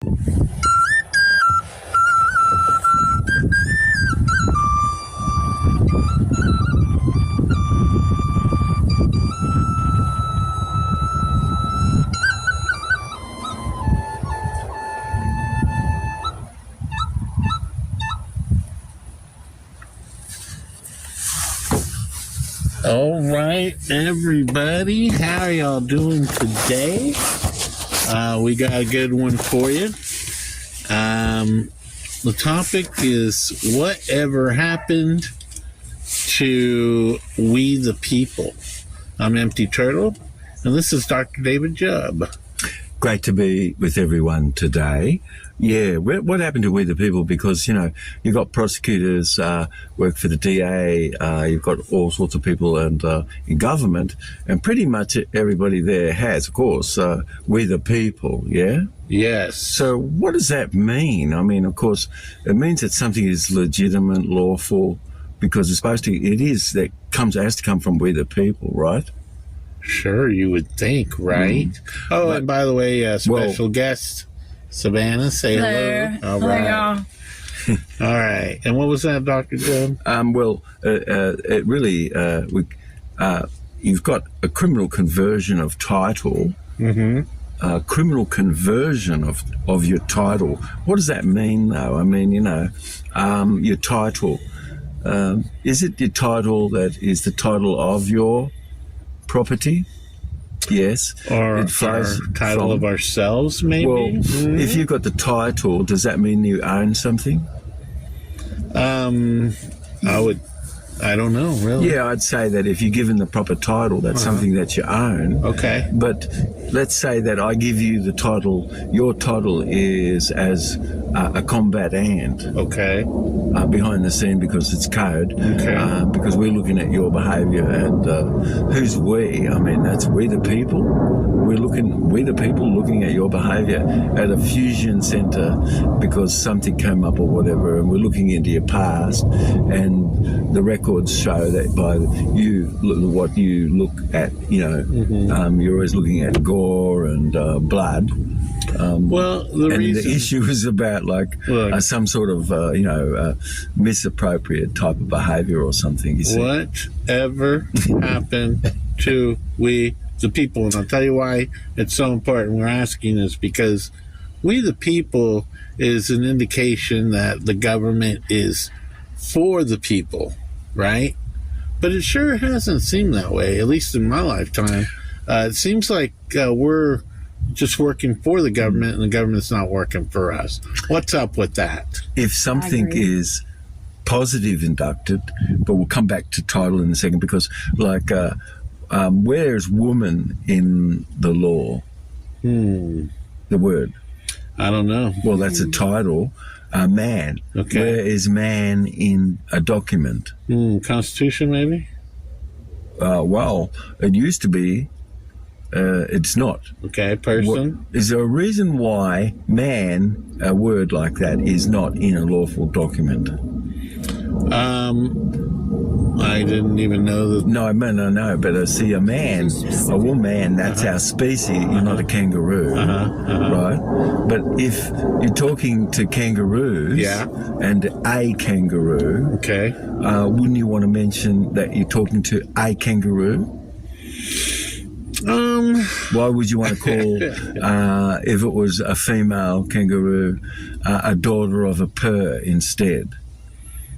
All right, everybody, how are y'all doing today? We got a good one for you. The topic is whatever happened to we the people. I'm Empty Turtle, and this is Dr. David Jubb. Great to be with everyone today. Yeah, what happened to we the people? Because, you've got prosecutors, work for the DA, you've got all sorts of people and in government, and pretty much everybody there has, of course, we the people, yeah? Yes. So what does that mean? I mean, of course, it means that something is legitimate, lawful, because it's supposed to, has to come from we the people, right? Sure, you would think, right? And by the way, special guest, Savannah, say hello. All right. All right. And what was that, Dr. John? It really, you've got a criminal conversion of title. Mm-hmm. Criminal conversion of your title. What does that mean, though? I mean, your title. Is it your title that is the title of your property? Yes. Or it flows our title of ourselves, maybe? Well, if you've got the title, does that mean you own something? I don't know, really. Yeah, I'd say that if you're given the proper title, that's something that you own. Okay. But let's say that I give you the title, your title is as a combatant. Okay. Behind the scene, because it's code. Okay. Because we're looking at your behaviour, and who's we? I mean, that's we the people. We the people looking at your behaviour at a fusion centre because something came up or whatever, and we're looking into your past, and the records show that by you, what you look at, you're always looking at gore and blood. The issue is about some sort of misappropriate type of behaviour or something. You see. Whatever happened to we the people? And I'll tell you why it's so important. We're asking this because we the people is an indication that the government is for the people, right? But it sure hasn't seemed that way, at least in my lifetime. It seems like we're just working for the government and the government's not working for us. What's up with that? If something is positive inducted, but we'll come back to title in a second, because where is woman in the law? The word? I don't know. Well, that's a title. Man. Okay. Where is man in a document? Constitution, maybe? Well, it used to be. It's not. Okay, person. Is there a reason why man, a word like that, is not in a lawful document? I didn't even know that. No. But see, a woman, that's our species. You're not a kangaroo, right? But if you're talking to kangaroos, and a kangaroo, okay, wouldn't you want to mention that you're talking to a kangaroo? Why would you want to call, if it was a female kangaroo, a daughter of a purr instead?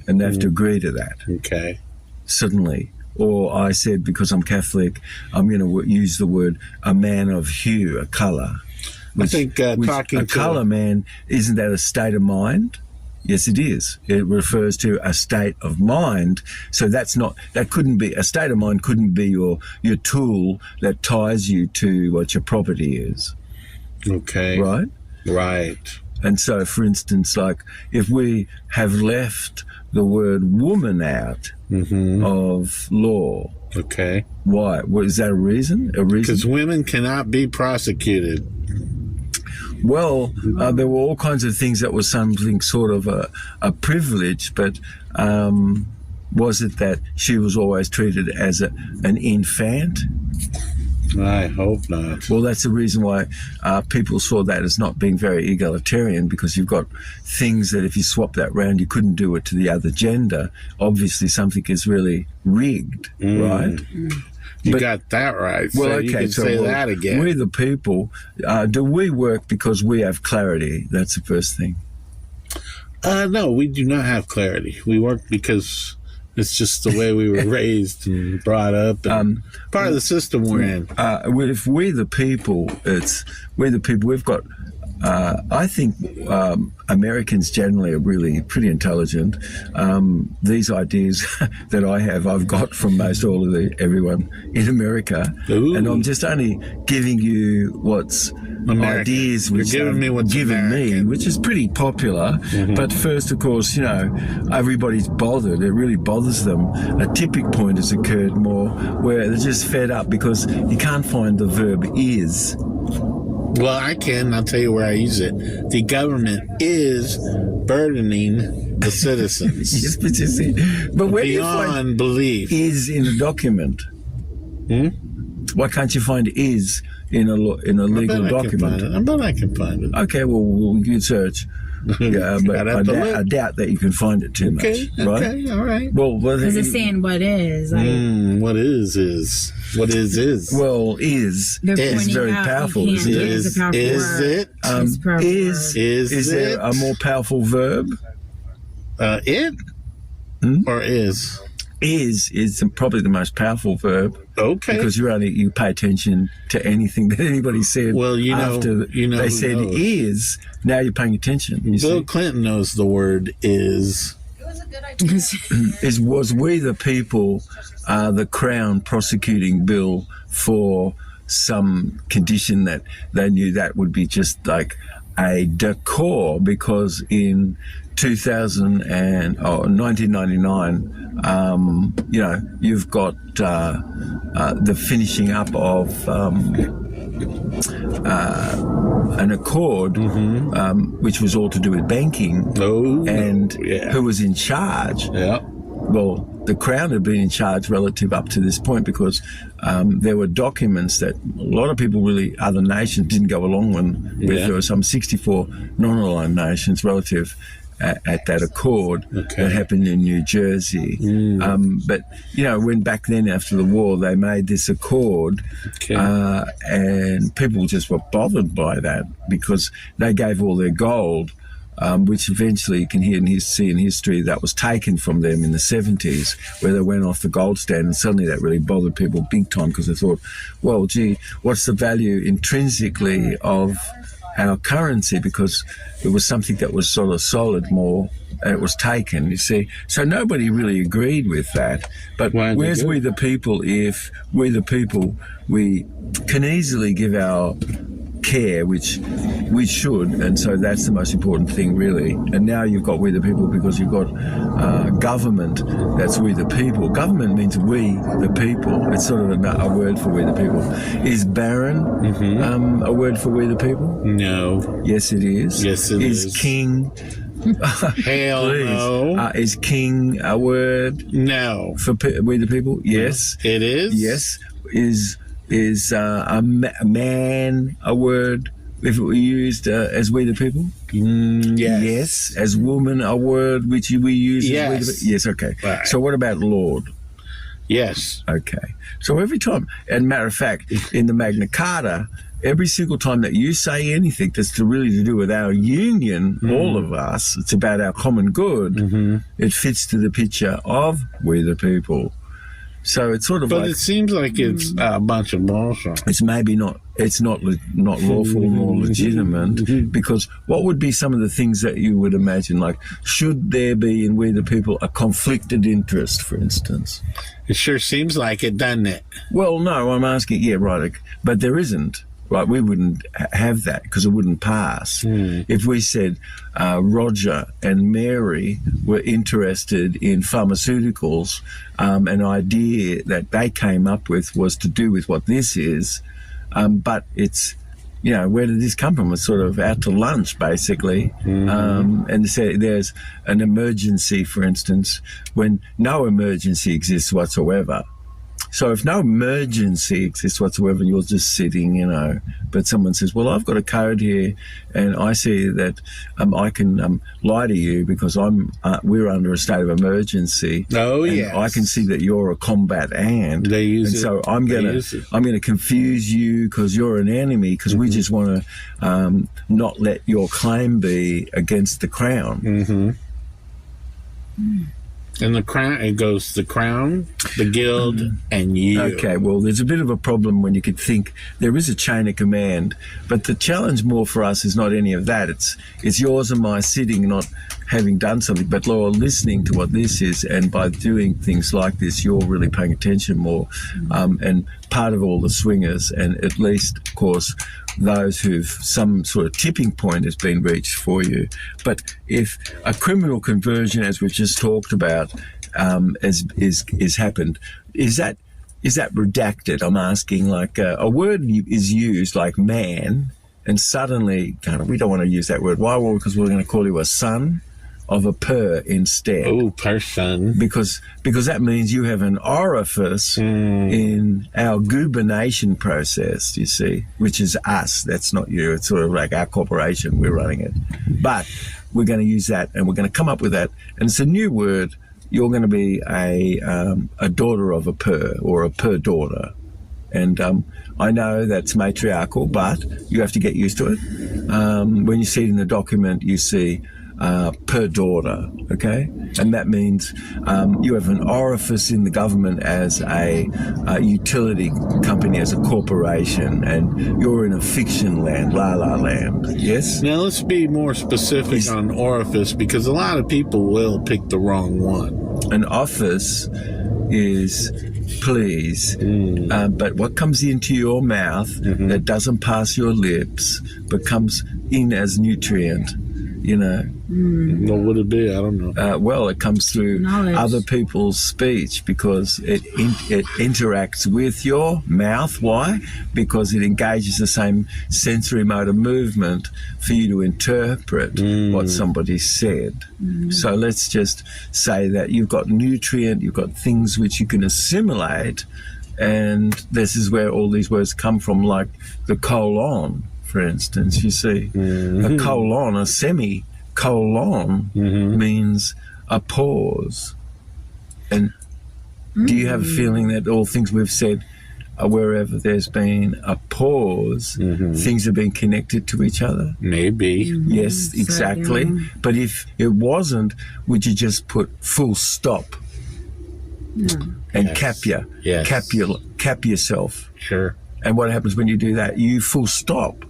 And they have to agree to that. Okay. Suddenly. Or I said, because I'm Catholic, I'm going to use the word a man of hue, a colour. I think talking a colour man, isn't that a state of mind? Yes, it is. It refers to a state of mind. So that couldn't be, a state of mind couldn't be your tool that ties you to what your property is. Okay. Right? Right. And so, for instance, like if we have left the word woman out of law. Okay. Why? Is that a reason? Because women cannot be prosecuted. Well, there were all kinds of things that was something sort of a privilege, but was it that she was always treated as an infant? I hope not. Well, that's the reason why people saw that as not being very egalitarian, because you've got things that if you swap that round, you couldn't do it to the other gender. Obviously, something is really rigged, right? You got that right. Well, so okay, you can so say that again. we the people, do we work because we have clarity? That's the first thing. No, we do not have clarity. We work because it's just the way we were raised and brought up, and part of the system we're in. If we the people, we've got, I think Americans generally are really pretty intelligent. These ideas that I have, I've got from most all of everyone in America. Ooh. And I'm just only giving you what's American. ideas which You're giving me what's given me, American. which is pretty popular. But first, of course, everybody's bothered. It really bothers them. A tipping point has occurred more where they're just fed up because you can't find the verb is. Well, I can. I'll tell you where I use it. The government is burdening the citizens. Yes, but you see, but where do you find beyond belief. is in a document? Why can't you find is in a legal document? I bet I can find it. Okay, well, you can search. Yeah, but I doubt that you can find it too much, right? Okay, all right. Well, Because it's saying what is. Like, What is. What is. well, is they're Is pointing very out you powerful, can't. isn't it? It is a powerful Is word. it? It's a powerful is word. Is there it? a more powerful verb? It? Or is? Is probably the most powerful verb. Okay. Because you pay attention to anything that anybody said. Well, after they they said knows. is. Now you're paying attention. You Bill see, Clinton knows the word is. was we the people, the Crown prosecuting Bill for some condition that they knew that would be just like a decor, because in 1999, you've got the finishing up of an accord, which was all to do with banking, and who was in charge. Yeah. Well, the Crown had been in charge relative up to this point, because there were documents that a lot of people, really, other nations didn't go along with. There were some 64 non-aligned nations relative at that accord that happened in New Jersey. But, when back then after the war they made this accord, and people just were bothered by that because they gave all their gold, which eventually you can see in history that was taken from them in the 70s, where they went off the gold standard, and suddenly that really bothered people big time, because they thought, well, gee, what's the value intrinsically of our currency, because it was something that was sort of solid more, and it was taken, you see. So nobody really agreed with that. But where's we the people if we the people, we can easily give our care, which we should, and so that's the most important thing, really. And now you've got we the people because you've got government that's we the people. Government means we the people. It's sort of a word for we the people. Is barren a word for we the people? No. Yes, it is. Yes, it is. Is king? Hell no. Is king a word? No. For we the people? Yes. It is? Yes. Is a man a word if it were used as we the people? Yes. Yes. As woman a word which we use as we the people? Yes, okay. Right. So what about Lord? Yes. Okay. So every time, and matter of fact, in the Magna Carta, every single time that you say anything that's really to do with our union, all of us, it's about our common good, it fits to the picture of we the people. So it's sort of But it seems like it's a bunch of bullshit. it's maybe not lawful nor legitimate, because what would be some of the things that you would imagine, like, should there be in we the people a conflicted interest, for instance? It sure seems like it, doesn't it? Well, no, I'm asking, right, but there isn't. Right, we wouldn't have that because it wouldn't pass. If we said Roger and Mary were interested in pharmaceuticals, an idea that they came up with was to do with what this is, but it's, where did this come from? It's sort of out to lunch, basically. And say there's an emergency, for instance, when no emergency exists whatsoever. So if no emergency exists whatsoever, you're just sitting, but someone says, well, I've got a code here and I see that I can lie to you because we're under a state of emergency. Oh, and yes. I can see that you're a combat ant. They use it. So I'm going to confuse you because you're an enemy because we just want to not let your claim be against the crown. Mm-hmm. And the crown, it goes the crown, the guild, and you. Okay, well, there's a bit of a problem when you could think there is a chain of command, but the challenge more for us is not any of that. It's yours and my sitting, not having done something, but you're listening to what this is, and by doing things like this, you're really paying attention more. And part of all the swingers, and at least, of course, those who've some sort of tipping point has been reached for you. But if a criminal conversion, as we've just talked about, is happened, is that redacted? I'm asking, like a word is used like man, and suddenly we don't want to use that word. Why? Well, because we're going to call you a son of a per instead. Oh, person. Because that means you have an orifice in our gubernation process, you see, which is us. That's not you. It's sort of like our corporation. We're running it. But we're going to use that, and we're going to come up with that. And it's a new word. You're going to be a daughter of a per, or a per daughter. And I know that's matriarchal, but you have to get used to it. When you see it in the document, you see per daughter, okay? And that means you have an orifice in the government as a utility company, as a corporation, and you're in a fiction land, la-la land, yes? Now, let's be more specific on orifice, because a lot of people will pick the wrong one. An office is please, but what comes into your mouth that doesn't pass your lips but comes in as nutrient, What would it be? I don't know. Well, it comes through Knowledge. other people's speech because it interacts with your mouth. Why? Because it engages the same sensory motor movement for you to interpret what somebody said. So let's just say that you've got nutrient, you've got things which you can assimilate, and this is where all these words come from, like the colon, for instance. You see, a colon, a semicolon means a pause. And do you have a feeling that all things we've said, wherever there's been a pause, things have been connected to each other? Maybe. Yes, exactly. But if it wasn't, would you just put full stop and cap yourself? Sure. And what happens when you do that? You full stop.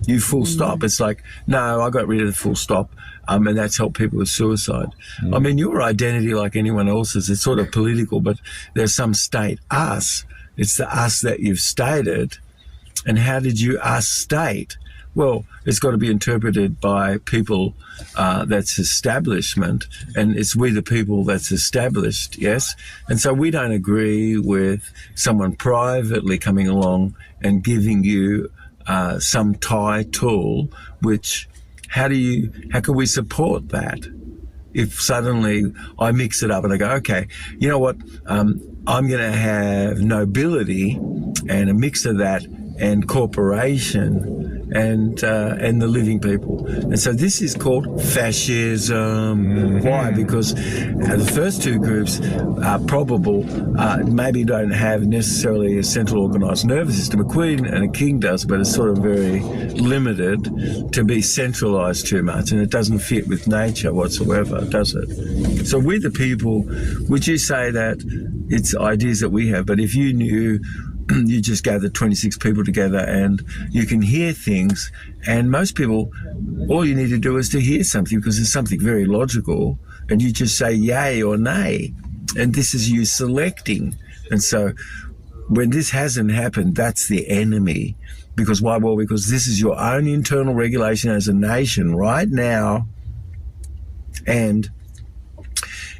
It's like, no, I got rid of the full stop, and that's helped people with suicide. I mean, your identity, like anyone else's, it's sort of political, but there's some state us. It's the us that you've stated. And how did you us state? Well, it's got to be interpreted by people that's establishment, and it's we the people that's established, yes? And so we don't agree with someone privately coming along and giving you some title, which how can we support that? If suddenly I mix it up and I go, okay, you know what, I'm going to have nobility and a mix of that and corporation and the living people. And so this is called fascism. Why? Because the first two groups are probable, maybe don't have necessarily a central organised nervous system. A queen and a king does, but it's sort of very limited to be centralised too much, and it doesn't fit with nature whatsoever, does it? So we the people, would you say that it's ideas that we have, but if you knew, you just gather 26 people together and you can hear things, and most people, all you need to do is to hear something because it's something very logical, and you just say yay or nay, and this is you selecting. And so when this hasn't happened, that's the enemy. Because why? Well, because this is your own internal regulation as a nation right now, and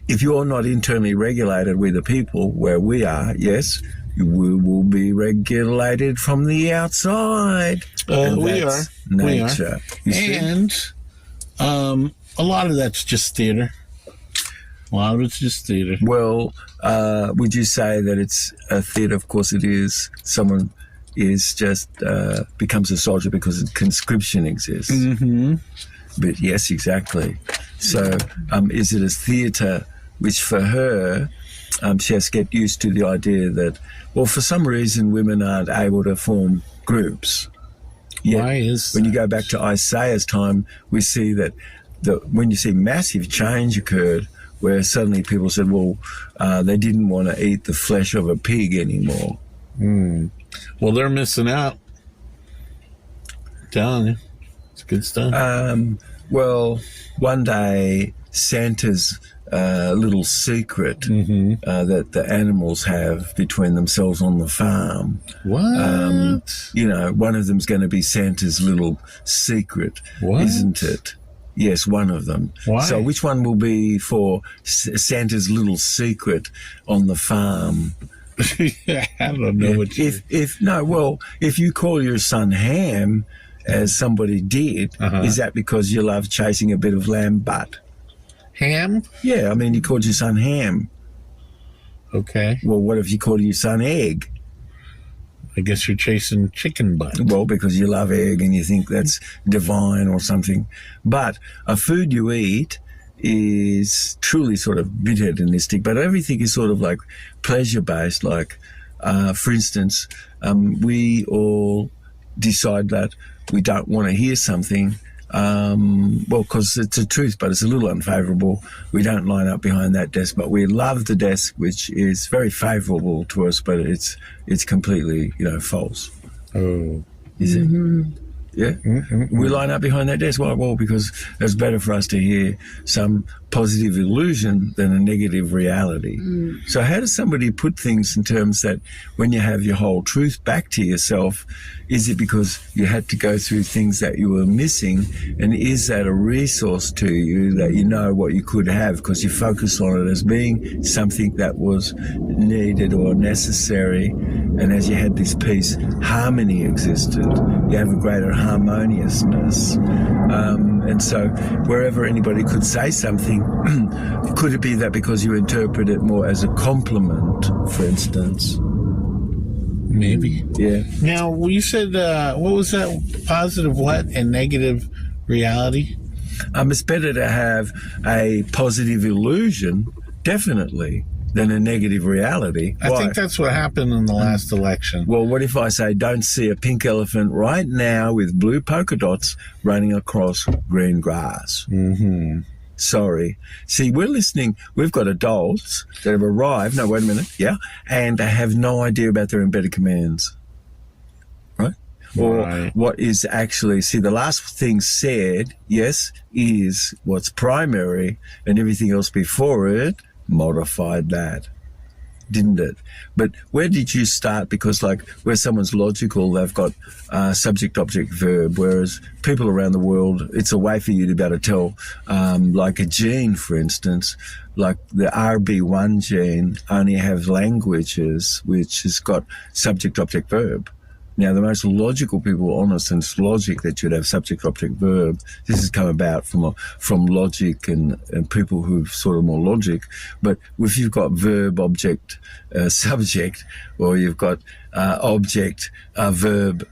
if you're not internally regulated with the people where we are, yes, we will be regulated from the outside. We are. Nature. We are. And a lot of that's just theater. Well, it's just theater. Well, would you say that it's a theatre? Of course it is. Someone is just becomes a soldier because conscription exists. Mm-hmm. But yes, exactly. So is it a theatre which for her, she has to get used to the idea that, well, for some reason women aren't able to form groups. Yet, Why is when you that? go back to Isaiah's time, we see that when you see massive change occurred, where suddenly people said, well, they didn't want to eat the flesh of a pig anymore. Well, they're missing out. I'm telling you. It's good stuff. Well, one day Santa's little secret that the animals have between themselves on the farm. What? One of them's going to be Santa's little secret, What? isn't it? Yes, one of them. Why? So which one will be for Santa's little secret on the farm? I don't know what you... If you call your son Ham, as somebody did, is that because you love chasing a bit of lamb butt? Ham? Yeah, I mean, you called your son Ham. Okay. Well, what if you called your son Egg? I guess you're chasing chicken butt. Well, because you love egg and you think that's divine or something. But a food you eat is truly sort of bit hedonistic, but everything is sort of like pleasure-based. Like, for instance, we all decide that we don't want to hear something, because it's a truth, but it's a little unfavourable. We don't line up behind that desk, but we love the desk, which is very favourable to us, but it's completely, false. Oh. Is it? Yeah? We line up behind that desk. Why? Well, because it's better for us to hear some positive illusion than a negative reality. So how does somebody put things in terms that when you have your whole truth back to yourself, is it because you had to go through things that you were missing? And is that a resource to you that you know what you could have because you focus on it as being something that was needed or necessary? And as you had this peace, harmony existed. You have a greater harmoniousness. And so wherever anybody could say something, could it be that because you interpret it more as a compliment, for instance? Maybe. Yeah. Now, you said, what was that? Positive what and negative reality? It's better to have a positive illusion, definitely, than a negative reality. I think that's what happened in the last election. Well, what if I say, don't see a pink elephant right now with blue polka dots running across green grass? Sorry. See, we're listening. We've got adults that have arrived. No, wait a minute. Yeah. And they have no idea about their embedded commands. Right? Or what is actually, see, the last thing said, yes, is what's primary, and everything else before it modified that, didn't it? But where did you start? Because like where someone's logical, they've got subject, object, verb, whereas people around the world, it's a way for you to be able to tell, like a gene, for instance, like the RB1 gene only has languages which has got subject, object, verb. Now, the most logical people on us, and it's logic that you'd have subject, object, verb. This has come about from logic and people who've sort of more logic. But if you've got verb, object, subject, or you've got object, verb,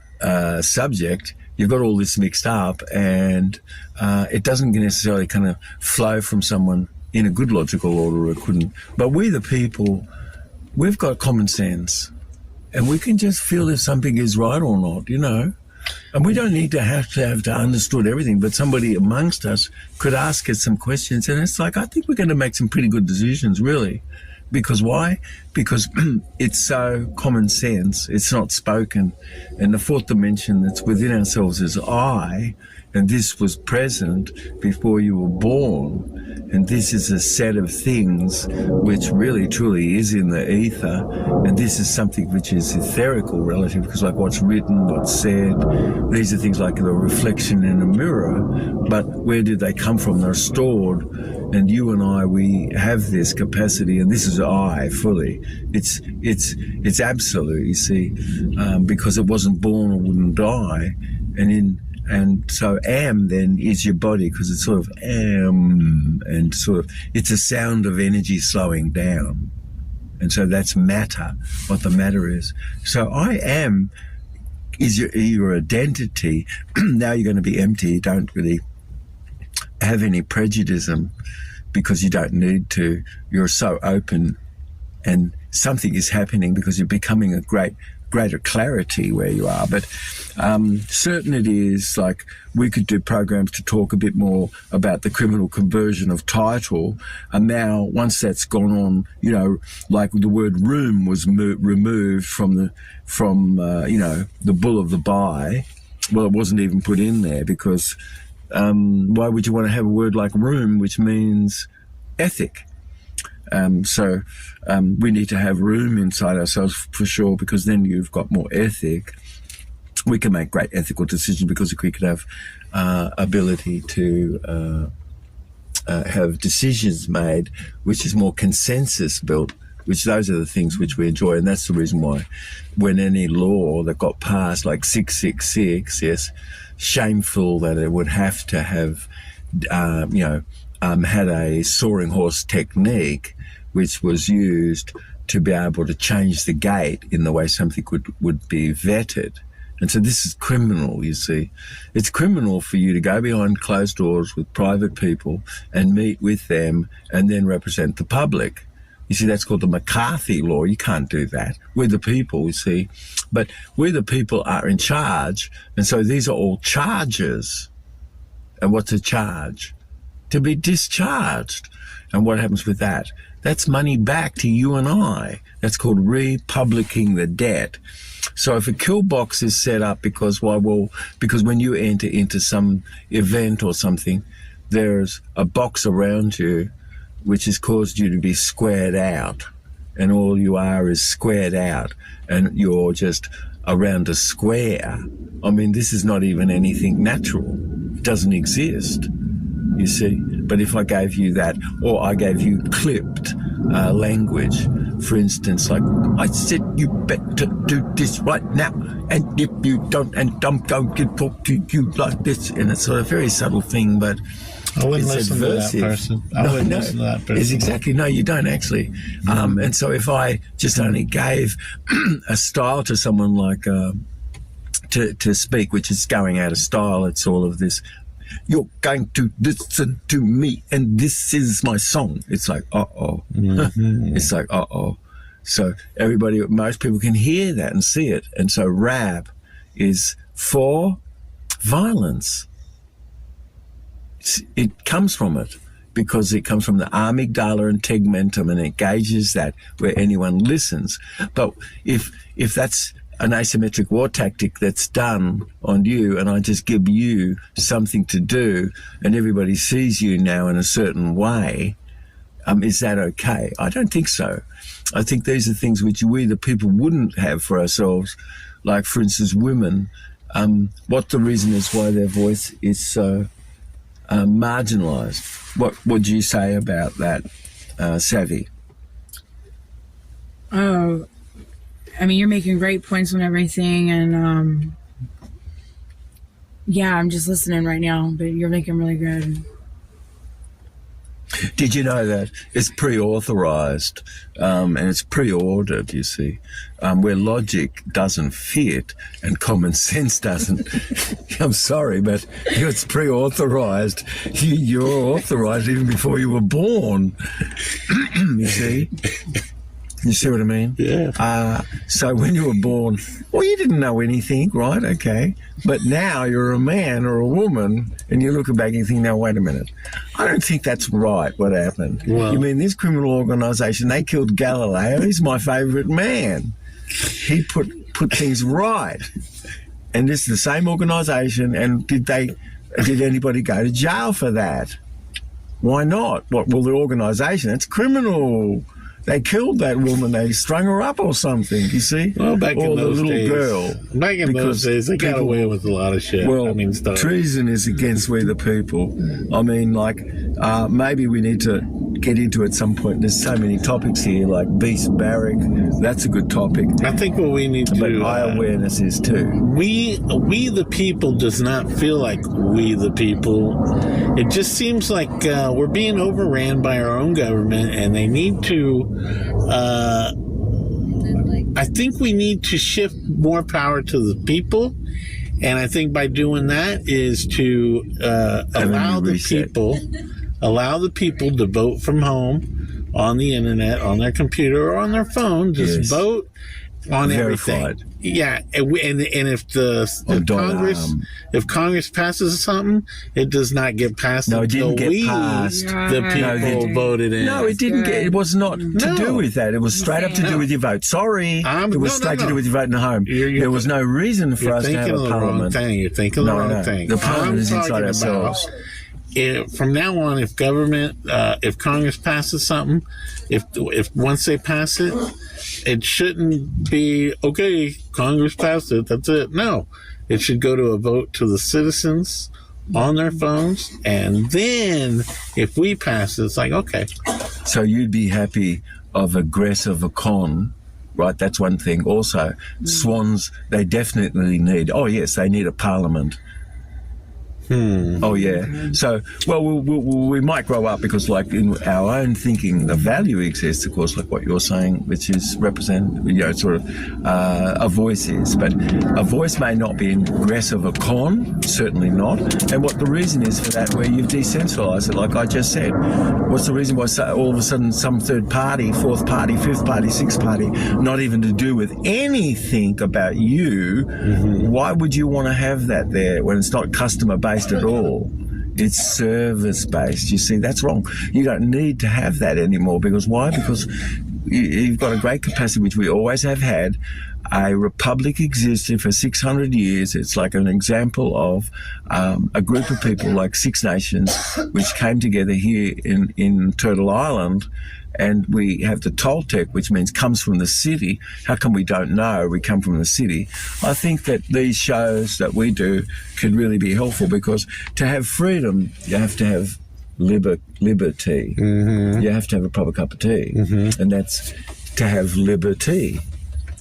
subject, you've got all this mixed up, and it doesn't necessarily kind of flow from someone in a good logical order. It couldn't. But we, the people, we've got common sense. And we can just feel if something is right or not, And we don't need to have to understood everything, but somebody amongst us could ask us some questions. And it's like, I think we're going to make some pretty good decisions, really. Because why? Because it's so common sense. It's not spoken. And the fourth dimension that's within ourselves is I. And this was present before you were born. And this is a set of things which really truly is in the ether. And this is something which is etherical relative, because like what's written, what's said, these are things like the reflection in a mirror. But where did they come from? They're stored. And you and I, we have this capacity, and this is I fully. It's absolute, you see, because it wasn't born or wouldn't die. And in And so am then is your body, because it's sort of am, and sort of, it's a sound of energy slowing down. And so that's matter, what the matter is. So I am is your identity. Now you're going to be empty. You don't really have any prejudice because you don't need to. You're so open, and something is happening because you're becoming a greater clarity where you are. But certainty is like, we could do programs to talk a bit more about the criminal conversion of title. And now, once that's gone on, you know, like the word room was removed from the bull of the buy. Well, it wasn't even put in there because why would you want to have a word like room, which means ethic? So we need to have room inside ourselves for sure, because then you've got more ethic. We can make great ethical decisions because we could have ability to have decisions made, which is more consensus built, which those are the things which we enjoy. And that's the reason why when any law that got passed, like 666, yes, shameful that it would have to have, had a soaring horse technique, which was used to be able to change the gate in the way something would be vetted. And so this is criminal, you see. It's criminal for you to go behind closed doors with private people and meet with them and then represent the public. You see, that's called the McCarthy law. You can't do that. We're the people, you see. But we the people are in charge. And so these are all charges. And what's a charge? To be discharged. And what happens with that? That's money back to you and I. That's called republicing the debt. So if a kill box is set up because when you enter into some event or something, there's a box around you which has caused you to be squared out, and all you are is squared out, and you're just around a square. I mean, this is not even anything natural. It doesn't exist, you see. But if I gave you that, or I gave you clipped language, for instance, like, I said you better do this right now, and if you don't, and I'm going to talk to you like this, and it's a very subtle thing, but I wouldn't it's listen adversive. to that person. I wouldn't listen to that person. It's exactly, no, you don't actually. And so if I just only gave a style to someone like to speak, which is going out of style, it's all of this, you're going to listen to me, and this is my song. It's like, uh-oh. Mm-hmm. It's like, uh-oh. So most people can hear that and see it. And so rap is for violence. It comes from it because it comes from the amygdala and tegmentum, and it engages that where anyone listens. But if that's an asymmetric war tactic that's done on you, and I just give you something to do, and everybody sees you now in a certain way, is that okay? I don't think so. I think these are things which we, the people, wouldn't have for ourselves. Like, for instance, women, what the reason is why their voice is so marginalised. What would you say about that, Savvy? Oh, I mean, you're making great points on everything, and yeah, I'm just listening right now, but you're making really good. Did you know that it's pre-authorized and it's pre-ordered, you see, where logic doesn't fit and common sense doesn't? I'm sorry, but it's pre-authorized. You're authorized even before you were born, you see. You see what I mean? Yeah. So when you were born, well, you didn't know anything, right? Okay. But now you're a man or a woman, and you look back and you think, now, wait a minute. I don't think that's right, what happened. Well, you mean this criminal organisation, they killed Galileo. He's my favourite man. He put things right. And this is the same organisation, and did anybody go to jail for that? Why not? Well, the organisation, it's criminal. They killed that woman. They strung her up or something, you see? Well, back in those the little days, girl. Back in those days, they got away with a lot of shit. Well, stuff. Treason is against we the people. I mean, like, maybe we need to get into at some point. There's so many topics here, like beast barrack. That's a good topic. I think what we need to But do. eye awareness is too. We the people does not feel like we the people. It just seems like we're being overran by our own government, and they need to. I think we need to shift more power to the people, and I think by doing that is to allow the people to vote from home, on the internet, on their computer, or on their phone. Just vote on Verified. everything. Yeah, and if Congress passes something, it does not get passed. No, it until didn't get passed. The people voted in. No, it didn't get. It was not to do with that. It was straight up to do with your vote. Sorry, it was straight to do with your vote in the home. There was no reason for us to have a parliament. You're thinking the wrong thing. The parliament is inside ourselves. From now on, if Congress passes something, if once they pass it, it shouldn't be, okay, Congress passed it, that's it. No, it should go to a vote to the citizens on their phones, and then if we pass it, it's like, okay. So you'd be happy of aggressive con, right? That's one thing. Also, swans, they definitely need, they need a parliament. Oh, yeah. So, well, we might grow up because, like, in our own thinking, the value exists, of course, like what you're saying, which is sort of a voice is. But a voice may not be aggressive a con, certainly not. And what the reason is for that, where you've decentralised it, like I just said. What's the reason why all of a sudden some third party, fourth party, fifth party, sixth party, not even to do with anything about you, why would you want to have that there when it's not customer-based at all? It's service-based. You see, that's wrong. You don't need to have that anymore. Because why? Because you've got a great capacity, which we always have had. A republic existed for 600 years. It's like an example of a group of people, like Six Nations, which came together here in Turtle Island. And we have the Toltec, which means comes from the city. How come we don't know we come from the city? I think that these shows that we do could really be helpful, because to have freedom, you have to have liberty. You have to have a proper cup of tea. And that's to have liberty.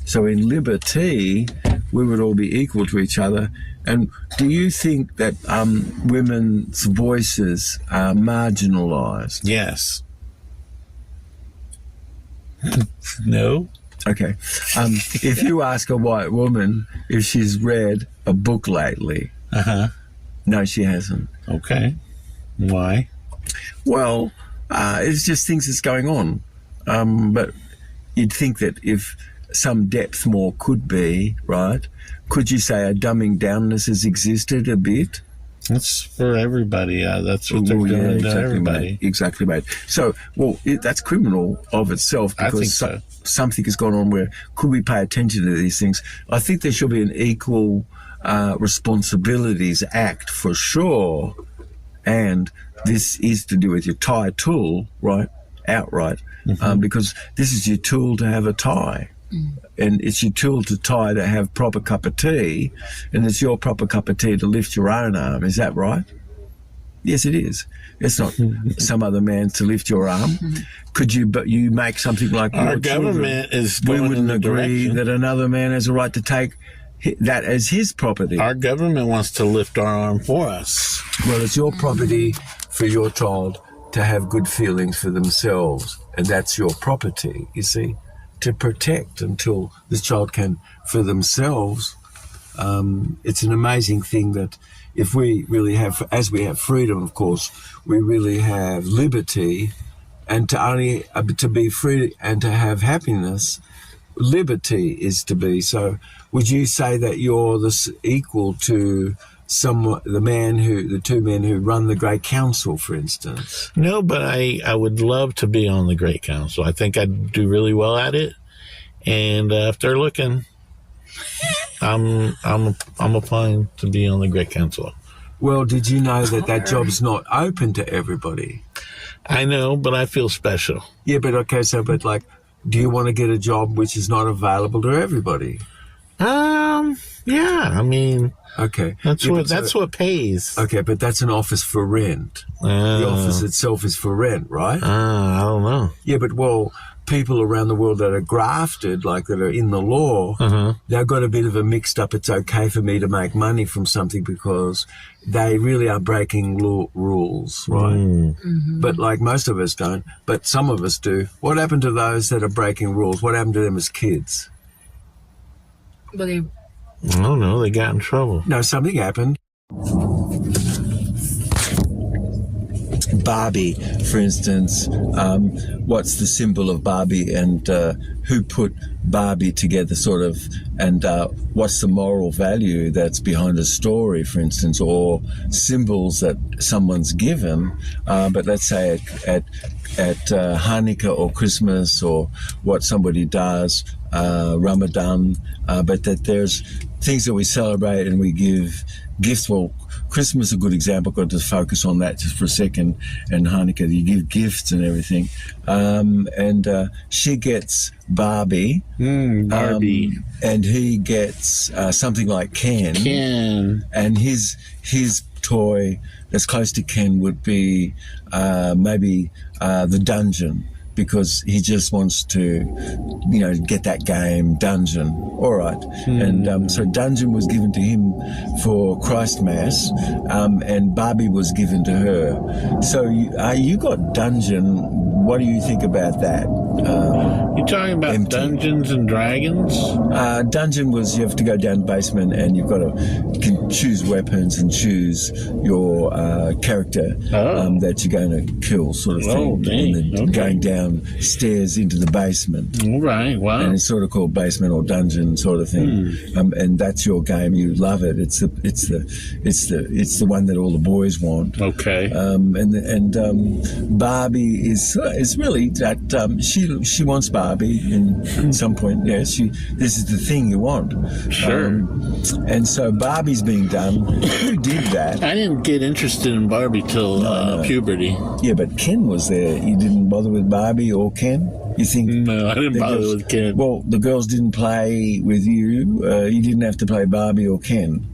So in liberty, we would all be equal to each other. And do you think that women's voices are marginalised? Yes. No. Okay. If you ask a white woman if she's read a book lately, no, she hasn't. Okay. Why? Well, it's just things that's going on. But you'd think that if some depth more could be, right? Could you say a dumbing downness has existed a bit? That's for everybody. That's what they're doing to everybody. Mate. Exactly, mate. So, that's criminal of itself, because I think so. Something has gone on where could we pay attention to these things? I think there should be an equal responsibilities act for sure. And this is to do with your tie tool, right? Outright. Because this is your tool to have a tie. And it's your tool to tie to have proper cup of tea, and it's your proper cup of tea to lift your own arm. Is that right? Yes, it is. It's not some other man's to lift your arm. Could you? But you make something like our your government children. is going we wouldn't in the agree direction that another man has a right to take that as his property. Our government wants to lift our arm for us. Well, it's your property for your child to have good feelings for themselves, and that's your property. You see. To protect until this child can for themselves. It's an amazing thing that if we really have, as we have freedom, of course, we really have liberty, and to be free and to have happiness, liberty is to be. So would you say that you're equal to the two men who run the Great Council, for instance? No, but I would love to be on the Great Council. I think I'd do really well at it. And if they're looking, I'm applying to be on the Great Council. Well, did you know that job's not open to everybody? I know, but I feel special. Yeah, but okay, do you want to get a job which is not available to everybody? Yeah, I mean, Okay. That's Yeah, that's what pays. Okay, but that's an office for rent. The office itself is for rent, right? I don't know. Yeah, but people around the world that are grafted, like that are in the law, they've got a bit of a mixed up. It's okay for me to make money from something because they really are breaking rules, right? But like most of us don't, but some of us do. What happened to those that are breaking rules? What happened to them as kids? But they, I don't know. They got in trouble. No, something happened. Barbie, for instance, what's the symbol of Barbie, and who put Barbie together, sort of, and what's the moral value that's behind a story, for instance, or symbols that someone's given, but let's say at Hanukkah or Christmas, or what somebody does, Ramadan, but that there's things that we celebrate and we give gifts. Well, Christmas is a good example. Got to focus on that just for a second. And Hanukkah, you give gifts and everything. And she gets Barbie. Barbie. And he gets something like Ken. Ken. And his toy that's close to Ken would be maybe the dungeon, because he just wants to, get that game, Dungeon. All right. And so Dungeon was given to him for Christmas, and Barbie was given to her. So you got Dungeon. What do you think about that? You talking about empty. Dungeons and Dragons? Dungeon was you have to go down the basement and you can choose weapons and choose your character that you're going to kill, sort of thing. Oh, dang. Okay. Going down stairs into the basement. All right. Wow. And it's sort of called basement or dungeon sort of thing. And that's your game. You love it. It's the one that all the boys want. Okay. And Barbie is really that she wants Barbie in some point. Yeah, this is the thing you want. Sure. And so Barbie's being done. Who did that? I didn't get interested in Barbie till puberty. Yeah, but Ken was there. You didn't bother with Barbie or Ken? You think? No, I didn't bother girls, with Ken. Well, the girls didn't play with you. You didn't have to play Barbie or Ken.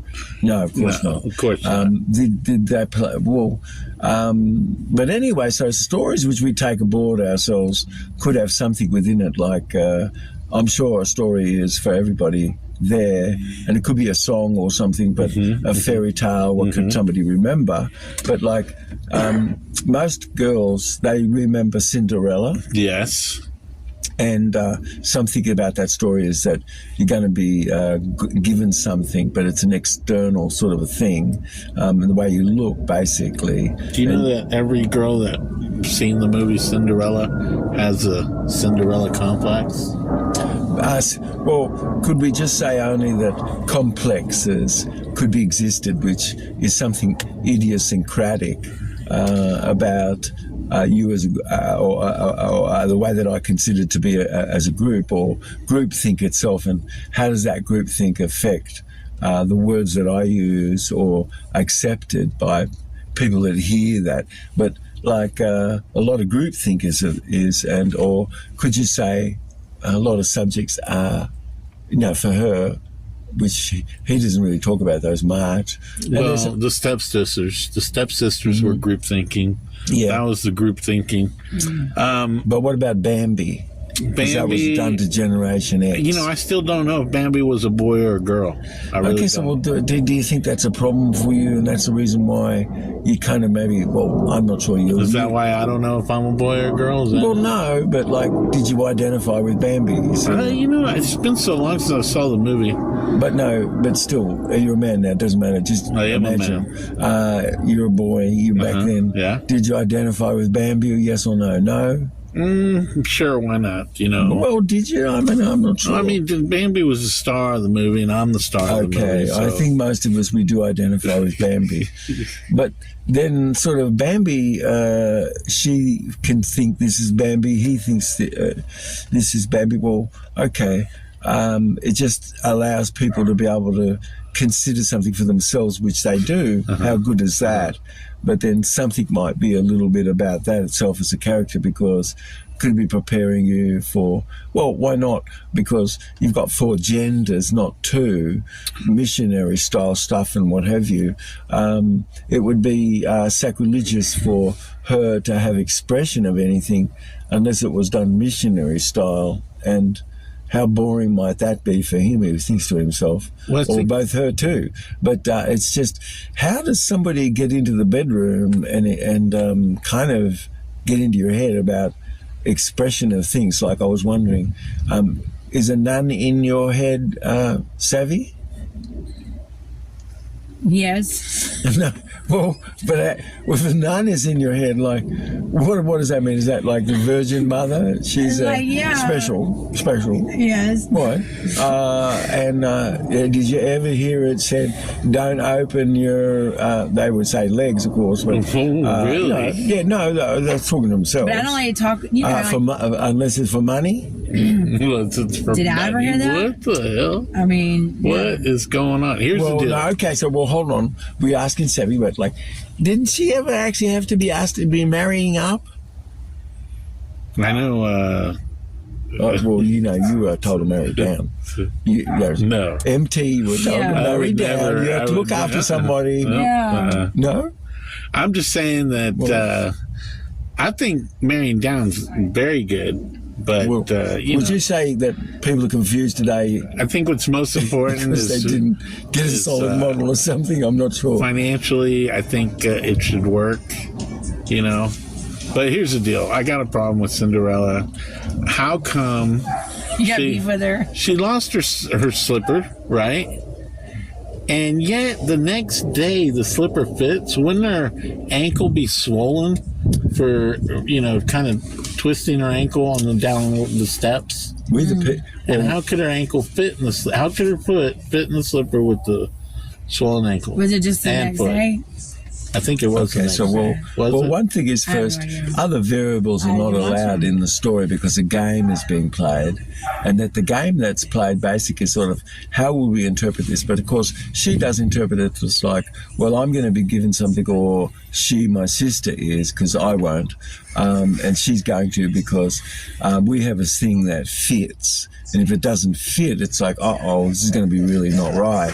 No, of course not. Of course not. Did they play? Well, but anyway, so stories which we take aboard ourselves could have something within it. Like I'm sure a story is for everybody there, and it could be a song or something, but a fairy tale. What could somebody remember? But like most girls, they remember Cinderella. Yes. And something about that story is that you're going to be given something, but it's an external sort of a thing, and the way you look, basically. Do you know that every girl that seen the movie Cinderella has a Cinderella complex? Well, could we just say only that complexes could be existed, which is something idiosyncratic about you as or the way that I consider to be as a group, or groupthink itself, and how does that groupthink affect the words that I use or accepted by people that hear that? But like a lot of groupthink is, and or could you say a lot of subjects are, for her, which he doesn't really talk about those much. Well, the stepsisters were group thinking. Yeah, that was the group thinking. But what about Bambi? Bambi, that was done to Generation X. I still don't know if Bambi was a boy or a girl. I really okay, so well, do you think that's a problem for you, and that's the reason why you kind of maybe? Well, I'm not sure you. Is that why I don't know if I'm a boy or a girl? Well, no, but like, did you identify with Bambi? It's been so long since I saw the movie. But still, you're a man now. It doesn't matter. Just imagine you're a boy. You back then. Yeah. Did you identify with Bambi? Yes or no? No. Sure, why not? Well, did you? I mean, I'm not sure. I mean, Bambi was the star of the movie, and I'm the star of the movie. Okay, So. I think most of us, we do identify with Bambi. But then sort of Bambi, she can think this is Bambi, he thinks this is Bambi. Well, okay. It just allows people to be able to consider something for themselves, which they do. How good is that? but then something might be a little bit about that itself as a character, because could be preparing you for, well, why not? Because you've got 4 genders, not 2, missionary style stuff and what have you. It would be sacrilegious for her to have expression of anything unless it was done missionary style. And how boring might that be for him, he thinks to himself, or both her too. But it's just, how does somebody get into the bedroom and kind of get into your head about expression of things? Like, I was wondering, is a nun in your head savvy? Yes. No, well, but if a nun is in your head, like, what does that mean? Is that like the Virgin Mother? She's special. Yes. What? Did you ever hear it said, "Don't open your"? They would say legs, of course. But, really? No, they're talking to themselves. But I don't like to talk. Unless it's for money. Did I ever hear that? What the hell? I mean, what is going on? Here's the deal. No, okay, so hold on. We're asking Savvy, but like, didn't she ever actually have to be asked to be marrying up? I know. Well, you were told to marry down. No. MT was told to marry down. You have to look after somebody. No? I'm just saying that I think marrying down's very good. But, would you say that people are confused today? I think what's most important is they didn't get a solid model or something. I'm not sure. Financially, I think it should work, But here's the deal. I got a problem with Cinderella. How come you got beef with her? She lost her slipper, right? And yet the next day the slipper fits. Wouldn't her ankle be swollen for, kind of twisting her ankle on down the steps? And how could her ankle fit in the how could her foot fit in the slipper with the swollen ankle? Was it just the next day? I think it was. Okay, so one thing is first, other variables are not allowed in the story because a game is being played, and that the game that's played basically sort of, how will we interpret this? But of course, she does interpret it as like, well, I'm going to be given something, or she, my sister, is, because I won't, and she's going to because we have a thing that fits, and if it doesn't fit, it's like, this is going to be really not right.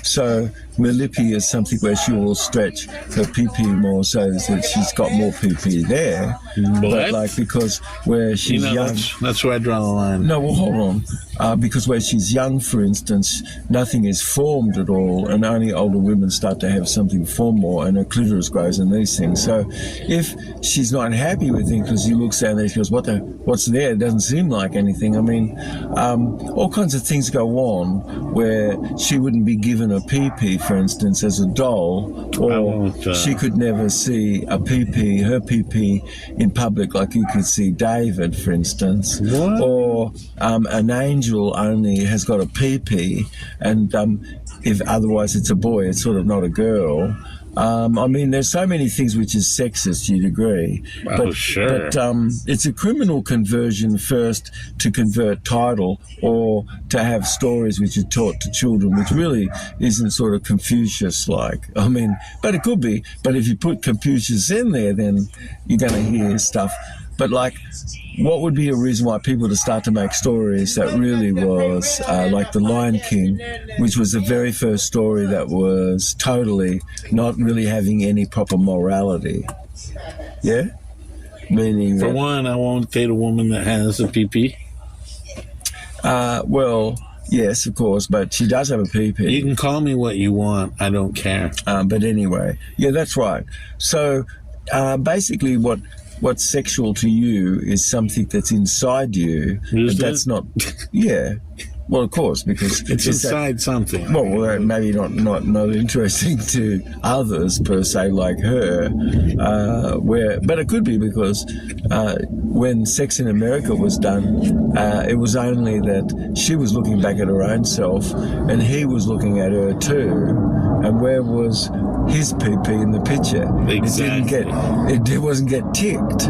So Melippi is something where she will stretch her pee-pee more so that she's got more pee-pee there. But like, because where she's young... That's where I draw the line. No, well, hold on. Because where she's young, for instance, nothing is formed at all, and only older women start to have something form more, and her clitoris grows and these things. So if she's not happy with things, because she looks down there, she goes, what's there? It doesn't seem like anything. I mean, all kinds of things go on where she wouldn't be given a pee-pee, for instance, as a doll, or she could never see a pee-pee, her pee-pee in public like you could see David, for instance. What? Or an angel only has got a pee-pee, and if otherwise it's a boy, it's sort of not a girl. I mean, there's so many things which is sexist, you'd agree. Sure. But it's a criminal conversion first to convert title, or to have stories which are taught to children, which really isn't sort of Confucius-like. I mean, but it could be. But if you put Confucius in there, then you're going to hear stuff. But like, what would be a reason why people to start to make stories that really was like The Lion King, which was the very first story that was totally not really having any proper morality? Yeah? Meaning For one, I won't date a woman that has a pee-pee. Well, yes, of course, but she does have a pee-pee. You can call me what you want. I don't care. But anyway, yeah, that's right. So basically what's sexual to you is something that's inside you. That's not, yeah. Well, of course, because it's inside something. Well, maybe not interesting to others per se, like her. But it could be because when Sex in America was done, it was only that she was looking back at her own self, and he was looking at her too. And where was his pee-pee in the picture. Exactly. It wasn't get ticked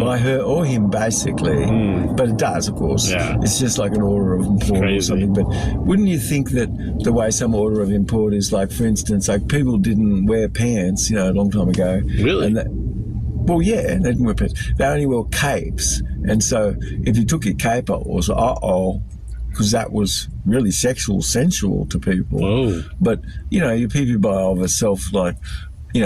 by her or him, basically. But it does, of course. Yeah. It's just like an order of import or something. But wouldn't you think that the way some order of import is, like, for instance, like people didn't wear pants, a long time ago. Really? Well, yeah, they didn't wear pants. They only wore capes. And so if you took your cape off, it was because that was really sensual to people. Whoa. But, your people by of itself, like,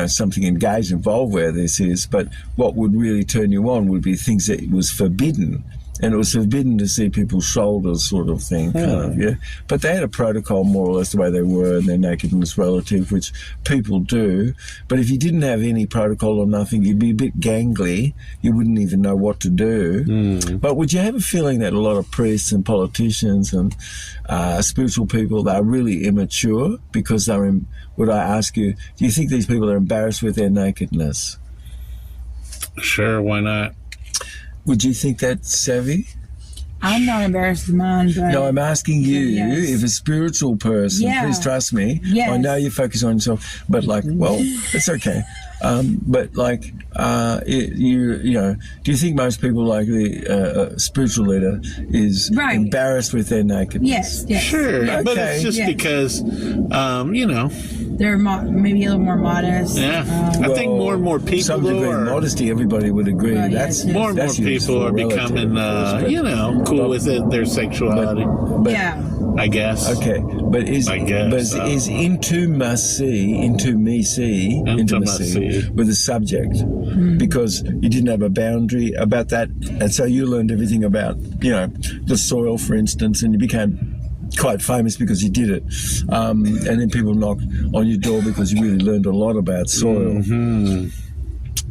something engaged, involved where this is. But what would really turn you on would be things that was forbidden. And it was forbidden to see people's shoulders, sort of thing, kind of, yeah. But they had a protocol, more or less, the way they were, and their nakedness relative, which people do. But if you didn't have any protocol or nothing, you'd be a bit gangly. You wouldn't even know what to do. But would you have a feeling that a lot of priests and politicians and spiritual people, they're really immature because would I ask you, do you think these people are embarrassed with their nakedness? Sure, why not? Would you think that's savvy? I'm not embarrassed with mine, but... No, I'm asking you, if a spiritual person, please trust me, I know you focus on yourself, but it's okay. But do you think most people, like the spiritual leader, is embarrassed with their nakedness? Yes. Sure, yes. but it's just because, they're maybe a little more modest. Yeah, I think more and more people, some degree of modesty, everybody would agree. More and more people are becoming, cool with their sexuality. But, I guess. Okay, but is intimacy with a subject? Because you didn't have a boundary about that, and so you learned everything about, the soil, for instance, and you became quite famous because you did it. And then people knocked on your door because you really learned a lot about soil.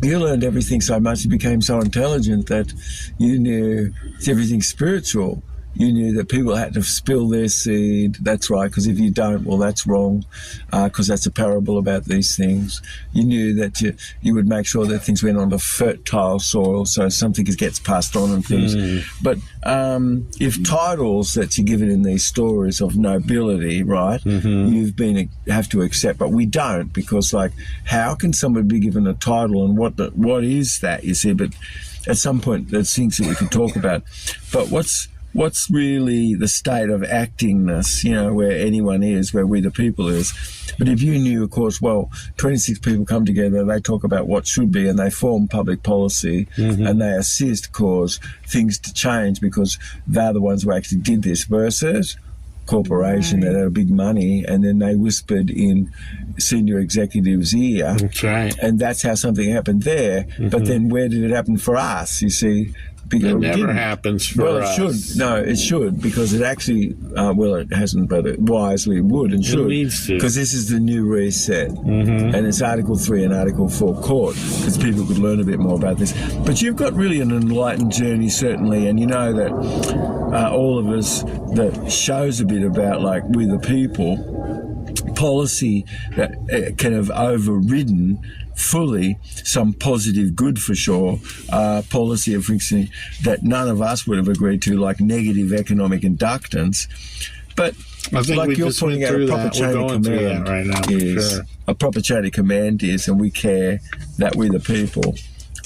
You learned everything so much, you became so intelligent that you knew everything spiritual. You knew that people had to spill their seed. That's right, because if you don't, well, that's wrong, because that's a parable about these things. You knew that you would make sure that things went onto fertile soil, so something gets passed on and things. But if titles that you're given in these stories of nobility, right, have to accept, but we don't, because, like, how can somebody be given a title, and what is that, you see? But at some point, there's things that we can talk about. But what's really the state of actingness, where anyone is, where we the people is. But if you knew, of course, 26 people come together, they talk about what should be, and they form public policy, and they assist cause things to change because they're the ones who actually did this, versus corporation that had big money, and then they whispered in senior executives' ear. That's right. And that's how something happened there. But then where did it happen for us, you see? It never happens for us. It should. No, it should, because it actually, it hasn't, but it wisely would and should. It needs to. Because this is the new reset. And it's Article 3 and Article 4 court, because people could learn a bit more about this. But you've got really an enlightened journey, certainly, and you know that all of us, that shows a bit about, like, we the people, policy that can have overridden fully some positive good, for sure, policy of fixing that none of us would have agreed to, like negative economic inductance. But I think like you're pointing out, a proper chain of command right now, is sure. A proper chain of command is, and we care that we the people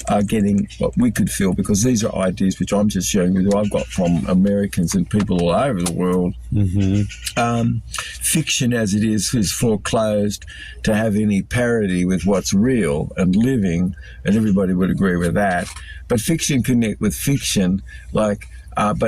are getting what we could feel, because these are ideas which I'm just sharing with you. I've got from Americans and people all over the world. Fiction, as it is foreclosed to have any parity with what's real and living, and everybody would agree with that. But fiction connect with fiction, but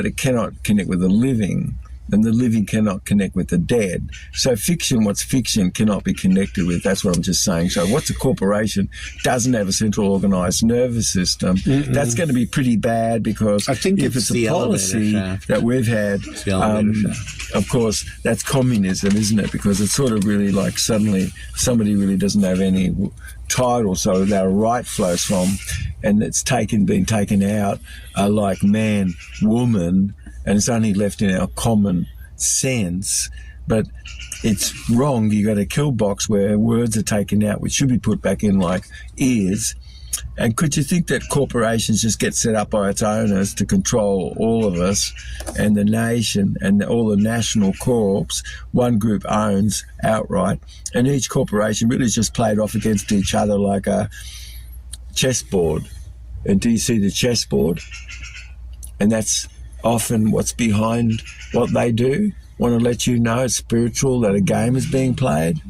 it cannot connect with the living. And the living cannot connect with the dead. So fiction, what's fiction, cannot be connected with. That's what I'm just saying. So what's a corporation doesn't have a central organised nervous system. That's going to be pretty bad, because I think if it's a policy that we've had, of course, that's communism, isn't it? Because it's sort of really like suddenly somebody really doesn't have any title, so their right flows from, and it's been taken out, like man, woman, and it's only left in our common sense. But it's wrong. You got a kill box where words are taken out, which should be put back in, like is, And could you think that corporations just get set up by its owners to control all of us and the nation and all the national corps one group owns outright, and each corporation really is just played off against each other like a chessboard? And do you see the chessboard? And that's often what's behind what they do. Want to let you know it's spiritual, that a game is being played.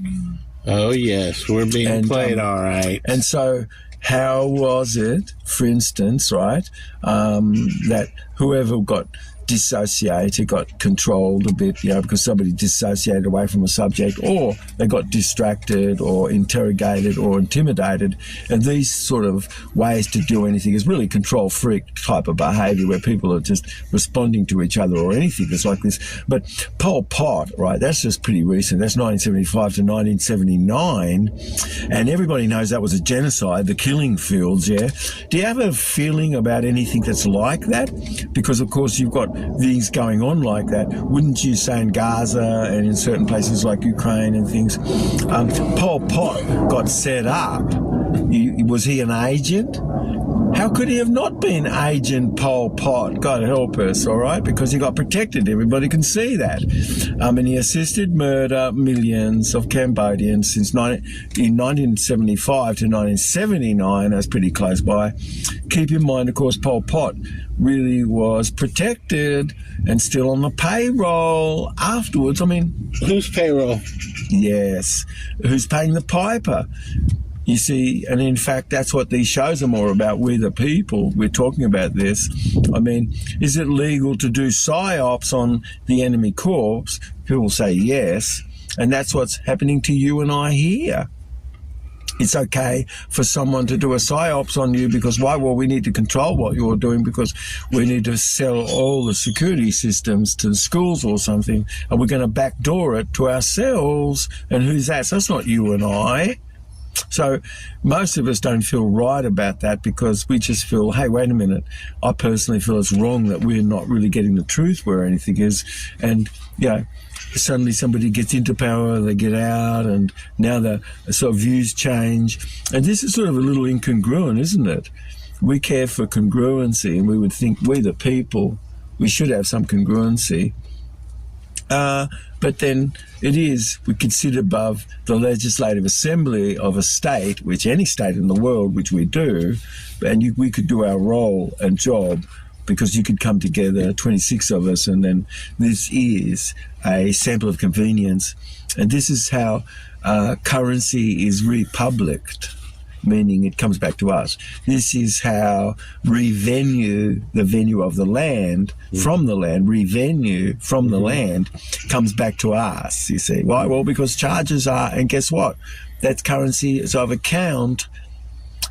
Oh, yes, we're being played all right. And so how was it, for instance, right, that whoever got dissociated, got controlled a bit, because somebody dissociated away from a subject, or they got distracted or interrogated or intimidated. And these sort of ways to do anything is really control freak type of behavior where people are just responding to each other or anything that's like this. But Pol Pot, right, that's just pretty recent. That's 1975 to 1979. And everybody knows that was a genocide, the killing fields, yeah? Do you have a feeling about anything that's like that? Because, of course, you've got things going on like that. Wouldn't you say in Gaza and in certain places like Ukraine and things? Pol Pot got set up. Was he an agent? How could he have not been Agent Pol Pot? God help us, all right? Because he got protected. Everybody can see that. And he assisted murder millions of Cambodians in 1975 to 1979. That's pretty close by. Keep in mind, of course, Pol Pot really was protected and still on the payroll afterwards. I mean... Whose payroll? Yes. Who's paying the piper? You see, and in fact, that's what these shows are more about. We the people, we're talking about this. I mean, is it legal to do psyops on the enemy corps? People say yes, and that's what's happening to you and I here. It's okay for someone to do a psyops on you because why? Well, we need to control what you're doing because we need to sell all the security systems to the schools or something, and we're going to backdoor it to ourselves. And who's that? So that's not you and I. So most of us don't feel right about that because we just feel, hey, wait a minute. I personally feel it's wrong that we're not really getting the truth where anything is. And, suddenly somebody gets into power, they get out, and now the sort of views change. And this is sort of a little incongruent, isn't it? We care for congruency, and we would think we the people, we should have some congruency. But then we could sit above the legislative assembly of a state, which any state in the world, which we do, and we could do our role and job because you could come together, 26 of us, and then this is a sample of convenience. And this is how currency is republicked, meaning it comes back to us. This is how revenue, the venue of the land, from the land, revenue from the land comes back to us, you see. Why? Well, because charges are, and guess what? That's currencies of account.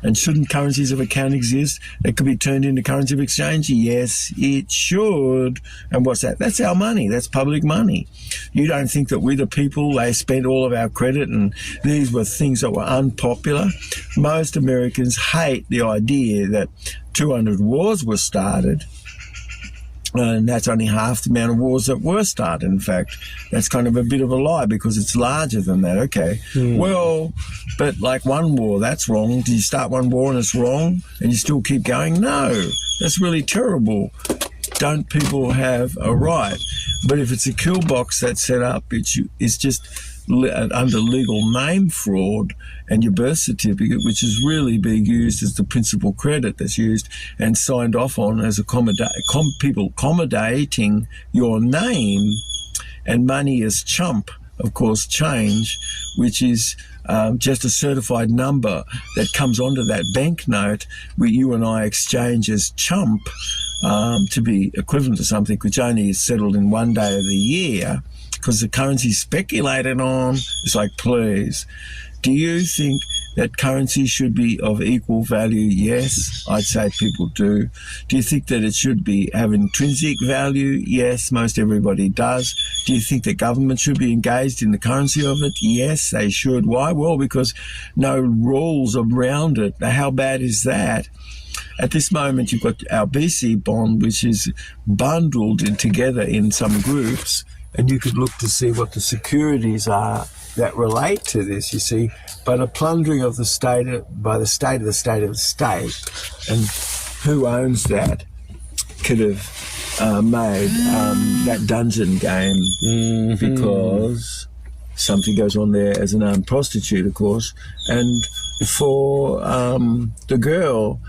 And shouldn't currencies of account exist that could be turned into currency of exchange? Yes, it should. And what's that? That's our money. That's public money. You don't think that we the people, they spent all of our credit and these were things that were unpopular? Most Americans hate the idea that 200 wars were started. And that's only half the amount of wars that were started. In fact, that's kind of a bit of a lie because it's larger than that. Okay. Well, but like one war, that's wrong. Do you start one war and it's wrong and you still keep going? No, that's really terrible. Don't people have a right? But if it's a kill box that's set up, it's just under legal name fraud and your birth certificate, which is really being used as the principal credit that's used and signed off on as people accommodating your name, and money is chump, of course, change, which is just a certified number that comes onto that banknote where you and I exchange as chump to be equivalent to something which only is settled in one day of the year. Because the currency speculated on, it's like, please, do you think that currency should be of equal value? Yes, I'd say people do. Do you think that it should have intrinsic value? Yes, most everybody does. Do you think that government should be engaged in the currency of it? Yes, they should. Why? Well, because no rules around it. Now, how bad is that? At this moment, you've got our BC bond, which is bundled together in some groups, and you could look to see what the securities are that relate to this, you see, but a plundering of the state by the state of the state of the state, and who owns that could have made that dungeon game because something goes on there as an armed prostitute, of course, and for the girl,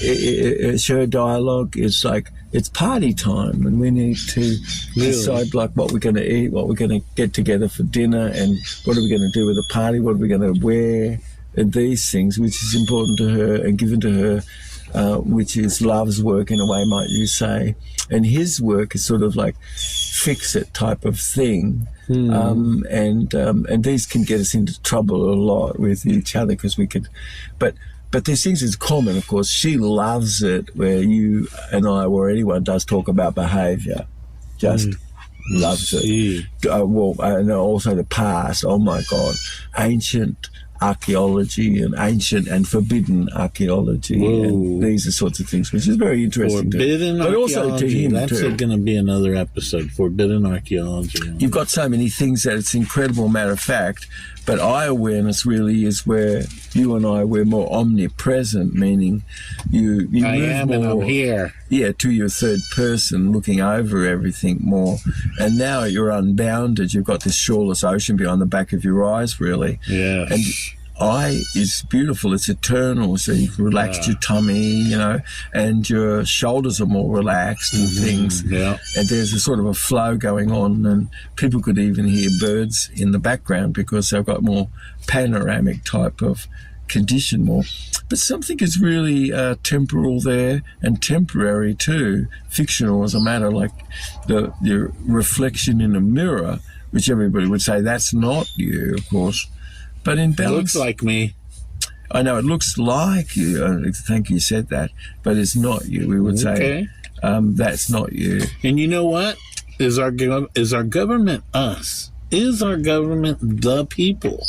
her dialogue is like, it's party time and we need to decide like what we're going to eat, what we're going to get together for dinner, and what are we going to do with the party, what are we going to wear, and these things, which is important to her and given to her, which is love's work in a way, might you say. And his work is sort of like fix-it type of thing. And these can get us into trouble a lot with each other because we could, but there's things that's common, of course. She loves it where you and I, or anyone does talk about behaviour, just loves it. And also the past, oh my God, ancient archaeology and ancient and forbidden archaeology. And these are sorts of things, which is very interesting. Forbidden but archaeology. Also to him That's too. going to be another episode, forbidden archaeology. You've got so many things that it's incredible, matter of fact, but eye awareness really is where you and I, we're more omnipresent, meaning you I move am more, and I'm here. Yeah, to your third person, looking over everything more. And now you're unbounded. You've got this shoreless ocean behind the back of your eyes, really. Yeah. And eye is beautiful. It's eternal. So you've relaxed your tummy, you know, and your shoulders are more relaxed and things. Yeah. And there's a sort of a flow going on, and people could even hear birds in the background because they've got more panoramic type of condition more. But something is really temporal there and temporary too, fictional as a matter, like the reflection in a mirror, which everybody would say that's not you, of course. But in balance, Looks like me. I know it looks like you. Thank you said that, but it's not you. We would say that's not you. And you know what? Is our government us? Is our government the people?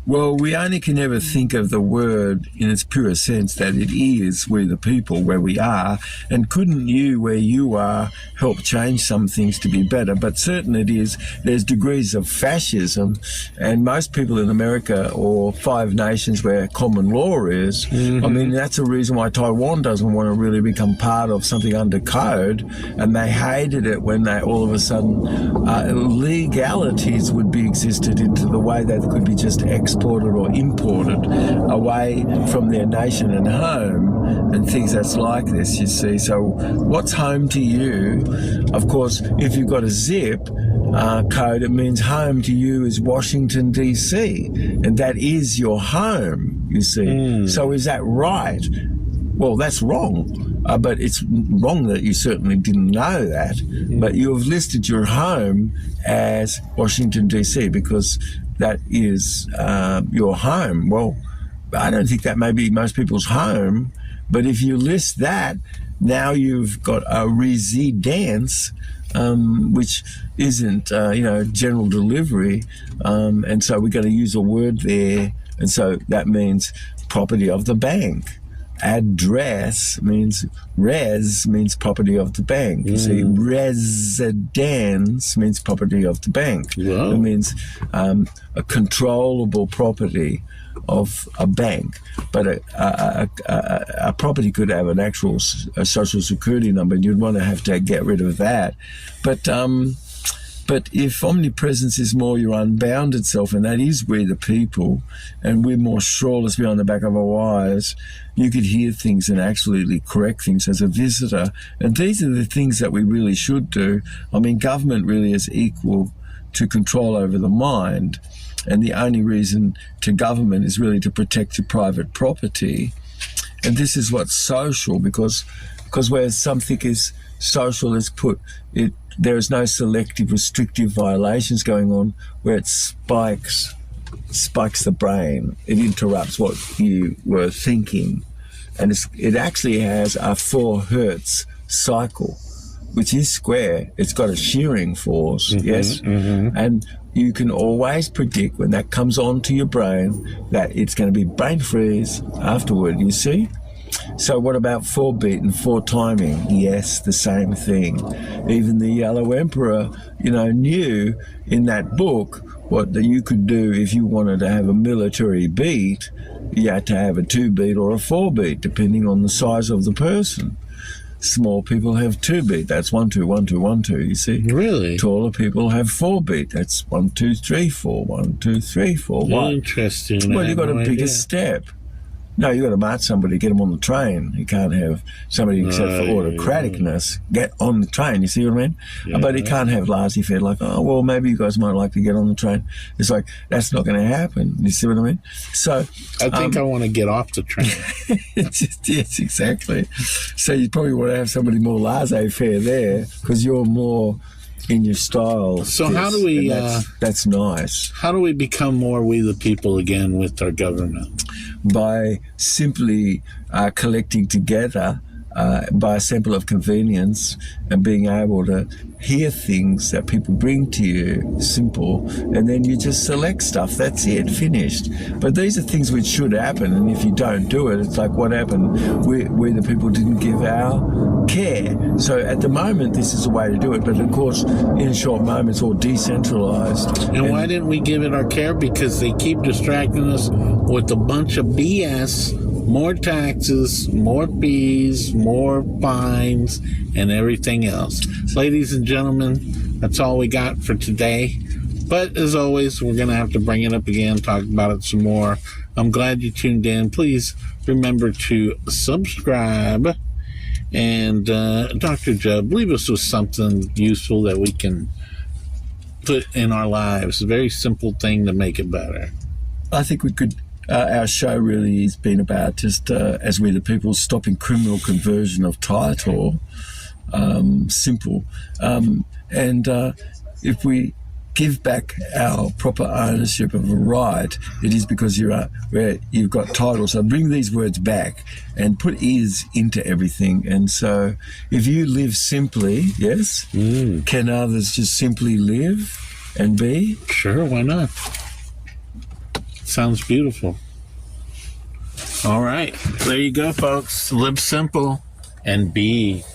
Well, we only can ever think of the word in its pure sense that it is we the people where we are, and couldn't you where you are help change some things to be better? But certain it is, there's degrees of fascism, and most people in America or 5 nations where common law is, I mean, that's a reason why Taiwan doesn't want to really become part of something under code, and they hated it when they all of a sudden legalities would be existed into the way that could be just exported or imported away from their nation and home, and things that's like this, you see. So what's home to you? Of course, if you've got a zip code, it means home to you is Washington, D.C., and that is your home, you see. So is that right? Well, that's wrong, but it's wrong that you certainly didn't know that. But you have listed your home as Washington, D.C., because that is your home. Well, I don't think that may be most people's home, but if you list that, now you've got a residence, which isn't, general delivery, and so we're going to use a word there, and so that means property of the bank. Address means property of the bank. You see, residence means property of the bank. Wow. It means a controllable property of a bank. But a property could have an actual social security number, and you'd want to have to get rid of that. But if omnipresence is more your unbounded self, and that is we the people, and we're more shoreless beyond the back of our eyes, you could hear things and absolutely correct things as a visitor. And these are the things that we really should do. I mean, government really is equal to control over the mind. And the only reason to government is really to protect your private property. And this is what's social, because where something is social is there is no selective, restrictive violations going on where it spikes the brain. It interrupts what you were thinking. And it actually has a 4 hertz cycle, which is square. It's got a shearing force, yes? And you can always predict when that comes onto your brain that it's going to be brain freeze afterward, you see? So what about 4-beat and 4 timing? Yes, the same thing. Even the Yellow Emperor, knew in that book what that you could do if you wanted to have a military beat. You had to have a 2-beat or a 4-beat, depending on the size of the person. Small people have 2-beat. That's 1 2 1 2 1 2. You see. Really? Taller people have 4-beat. That's 1 2 3 4 1 2 3 4 1. Interesting. Well, you've got a bigger idea. step. No, you've got to march somebody, get them on the train. You can't have somebody, except for autocraticness, get on the train. You see what I mean? Yeah. But you can't have laissez-faire like, oh, well, maybe you guys might like to get on the train. It's like, that's not going to happen. You see what I mean? So I think I want to get off the train. yes, exactly. So you probably want to have somebody more laissez-faire there because you're more in your style. So how do we... that's nice. How do we become more we the people again with our government? By simply collecting together by a sample of convenience and being able to hear things that people bring to you, simple, and then you just select stuff. That's it, finished. But these are things which should happen, and if you don't do it, it's like what happened? We the people didn't give our care. So at the moment, this is the way to do it, but of course, in a short moment, it's all decentralized. And why didn't we give it our care? Because they keep distracting us with a bunch of BS, more taxes, more fees, more fines, and everything else. Ladies and gentlemen, that's all we got for today. But as always, we're going to have to bring it up again, talk about it some more. I'm glad you tuned in. Please remember to subscribe. And Dr. Jubb, leave us with something useful that we can put in our lives. A very simple thing to make it better. I think we could... our show really has been about just, as we the people, stopping criminal conversion of title. Simple. And if we give back our proper ownership of a right, it is because you've got title. So bring these words back and put ears into everything. And so if you live simply, yes, can others just simply live and be? Sure, why not? Sounds beautiful. All right, there you go, folks. Live simple and be